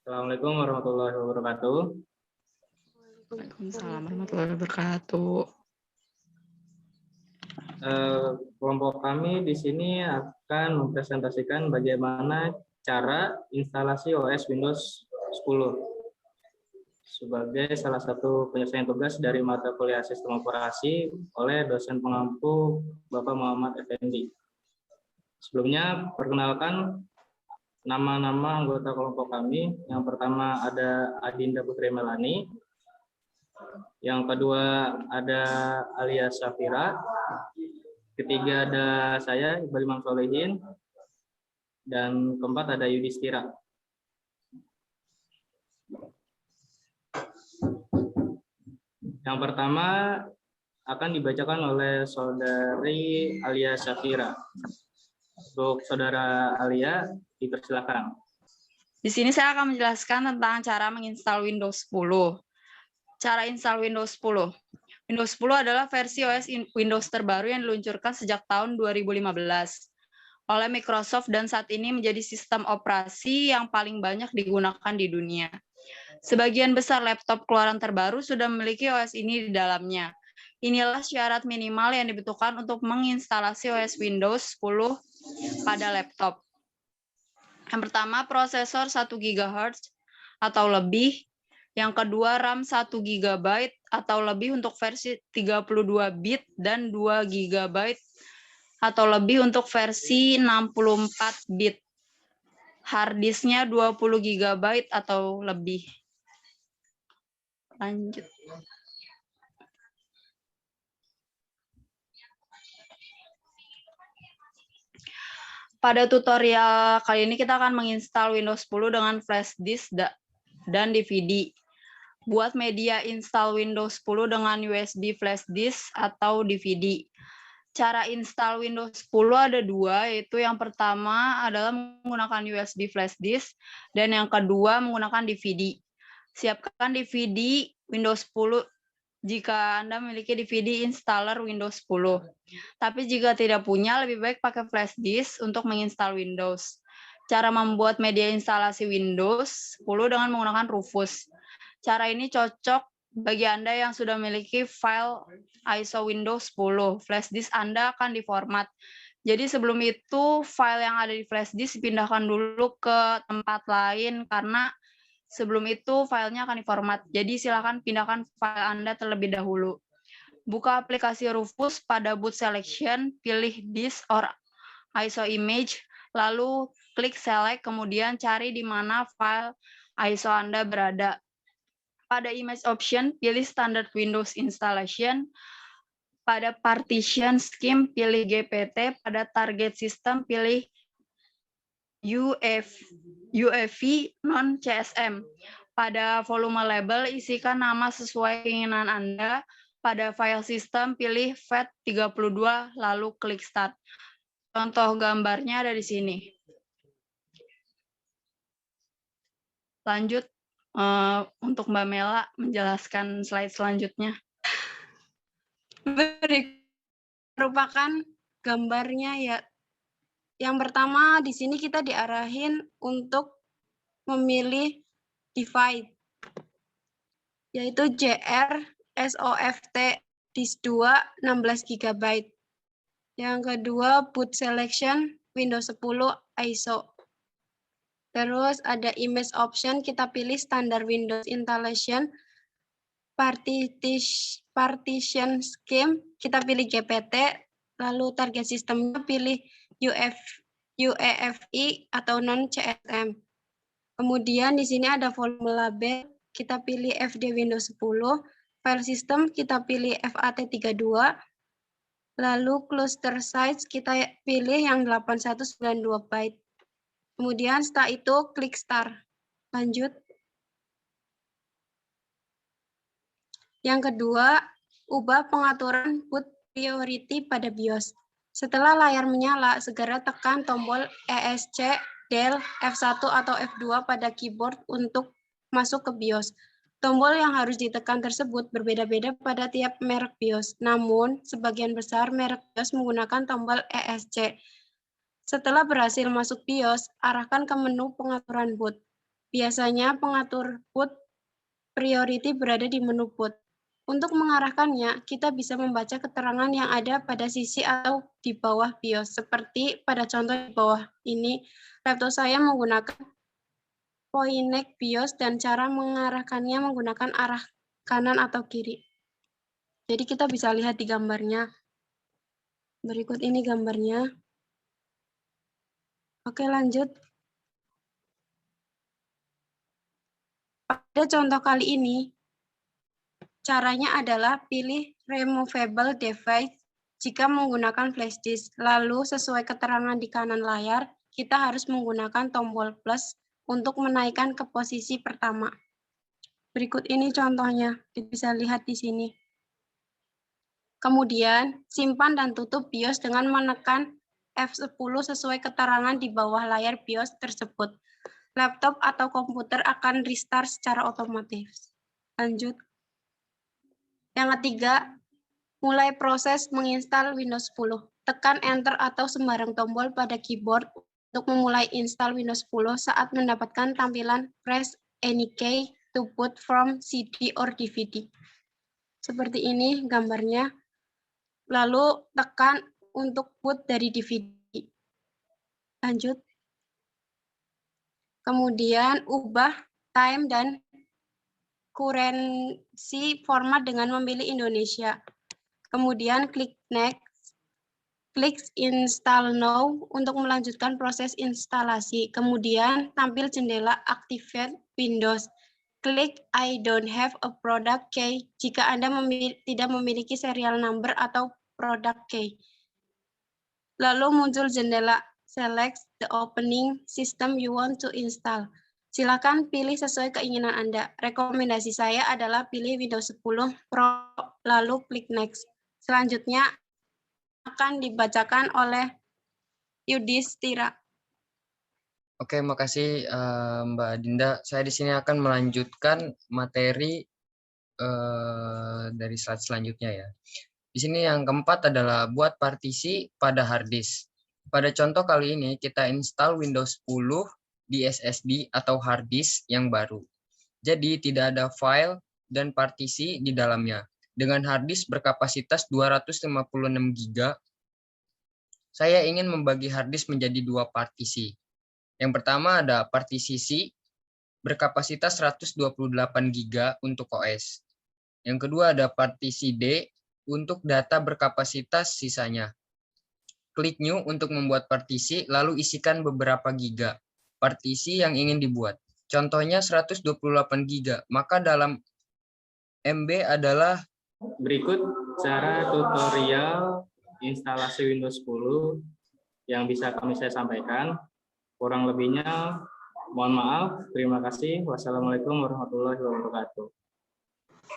Assalamualaikum warahmatullahi wabarakatuh. Waalaikumsalam warahmatullahi wabarakatuh. Kelompok kami di sini akan mempresentasikan bagaimana cara instalasi OS Windows 10 sebagai salah satu penyelesaian tugas dari mata kuliah sistem operasi oleh dosen pengampu Bapak Muhammad Effendi. Sebelumnya, perkenalkan nama-nama anggota kelompok kami. Yang pertama ada Adinda Putri Melani. Yang kedua ada Alia Syafira. Ketiga ada saya, Iqbal Imam Solehin. Dan keempat ada Yudhistira. Yang pertama akan dibacakan oleh saudari Alia Syafira. Untuk saudara Alia, dipersilakan. Di sini saya akan menjelaskan tentang cara menginstal Windows 10. Cara install Windows 10. Windows 10 adalah versi OS Windows terbaru yang diluncurkan sejak tahun 2015 oleh Microsoft dan saat ini menjadi sistem operasi yang paling banyak digunakan di dunia. Sebagian besar laptop keluaran terbaru sudah memiliki OS ini di dalamnya. Inilah syarat minimal yang dibutuhkan untuk menginstalasi OS Windows 10 pada laptop. Yang pertama, prosesor 1 GHz atau lebih. Yang kedua, RAM 1 GB atau lebih untuk versi 32 bit dan 2 GB atau lebih untuk versi 64 bit. Harddisknya 20 GB atau lebih. Lanjut. Pada tutorial kali ini kita akan menginstal Windows 10 dengan flash disk dan DVD. Buat media install Windows 10 dengan USB flash disk atau DVD. Cara install Windows 10 ada dua, yaitu yang pertama adalah menggunakan USB flash disk dan yang kedua menggunakan DVD. Siapkan DVD Windows 10 jika Anda memiliki DVD installer Windows 10. Tapi jika tidak punya, lebih baik pakai flash disk untuk menginstal Windows. Cara membuat media instalasi Windows 10 dengan menggunakan Rufus. Cara ini cocok bagi Anda yang sudah memiliki file ISO Windows 10. Flash disk Anda akan diformat. Jadi sebelum itu, file yang ada di flash disk dipindahkan dulu ke tempat lain karena sebelum itu filenya akan diformat. Jadi silakan pindahkan file Anda terlebih dahulu. Buka aplikasi Rufus pada boot selection, pilih disk or ISO image, lalu klik select, kemudian cari di mana file ISO Anda berada. Pada image option, pilih standard Windows installation. Pada partition scheme, pilih GPT. Pada target system, pilih UEFI non-CSM. Pada volume label, isikan nama sesuai keinginan Anda. Pada file system, pilih FAT32, lalu klik start. Contoh gambarnya ada di sini. Lanjut untuk Mbak Mela menjelaskan slide selanjutnya. Merupakan gambarnya ya. Yang pertama di sini kita diarahin untuk memilih device, yaitu JR SOFT disk 2 16 GB. Yang kedua boot selection Windows 10 ISO. Terus ada image option, kita pilih standar Windows installation. Partition scheme, kita pilih GPT. Lalu target sistemnya pilih UEFI atau non-CSM. Kemudian di sini ada volume label, kita pilih FD Windows 10. File system kita pilih FAT32. Lalu cluster size kita pilih yang 8192 byte. Kemudian setelah itu klik start. Lanjut. Yang kedua, ubah pengaturan boot priority pada BIOS. Setelah layar menyala, segera tekan tombol ESC, Del, F1 atau F2 pada keyboard untuk masuk ke BIOS. Tombol yang harus ditekan tersebut berbeda-beda pada tiap merek BIOS. Namun, sebagian besar merek BIOS menggunakan tombol ESC. Setelah berhasil masuk BIOS, arahkan ke menu pengaturan boot. Biasanya pengatur boot priority berada di menu boot. Untuk mengarahkannya, kita bisa membaca keterangan yang ada pada sisi atau di bawah BIOS. Seperti pada contoh di bawah ini, laptop saya menggunakan Poinek BIOS dan cara mengarahkannya menggunakan arah kanan atau kiri. Jadi kita bisa lihat di gambarnya. Berikut ini gambarnya. Oke, lanjut. Pada contoh kali ini, caranya adalah pilih removable device jika menggunakan flash disk. Lalu sesuai keterangan di kanan layar, kita harus menggunakan tombol plus untuk menaikkan ke posisi pertama. Berikut ini contohnya, kita bisa lihat di sini. Kemudian, simpan dan tutup BIOS dengan menekan F10 sesuai keterangan di bawah layar BIOS tersebut. Laptop atau komputer akan restart secara otomatis. Lanjut. Yang ketiga, mulai proses menginstal Windows 10. Tekan Enter atau sembarang tombol pada keyboard untuk memulai install Windows 10 saat mendapatkan tampilan Press any key to boot from CD or DVD. Seperti ini gambarnya. Lalu tekan untuk boot dari DVD. Lanjut. Kemudian ubah time dan currency format dengan memilih Indonesia. Kemudian klik next, klik install now untuk melanjutkan proses instalasi. Kemudian tampil jendela activate Windows. Klik I don't have a product key jika Anda tidak memiliki serial number atau product key. Lalu muncul jendela select the opening system you want to install. Silakan pilih sesuai keinginan Anda. Rekomendasi saya adalah pilih Windows 10 Pro, lalu klik next. Selanjutnya akan dibacakan oleh Yudhistira. Oke, makasih Mbak Dinda. Saya di sini akan melanjutkan materi dari slide selanjutnya ya. Di sini yang keempat adalah buat partisi pada hard disk. Pada contoh kali ini kita install Windows 10 di SSD atau hard disk yang baru. Jadi tidak ada file dan partisi di dalamnya. Dengan hard disk berkapasitas 256 GB, saya ingin membagi hard disk menjadi dua partisi. Yang pertama ada partisi C berkapasitas 128 GB untuk OS. Yang kedua ada partisi D untuk data berkapasitas sisanya. Klik New untuk membuat partisi, lalu isikan beberapa giga partisi yang ingin dibuat. Contohnya 128 GB, maka dalam MB adalah berikut cara tutorial instalasi Windows 10 yang bisa saya sampaikan. Kurang lebihnya mohon maaf. Terima kasih. Wassalamualaikum warahmatullahi wabarakatuh.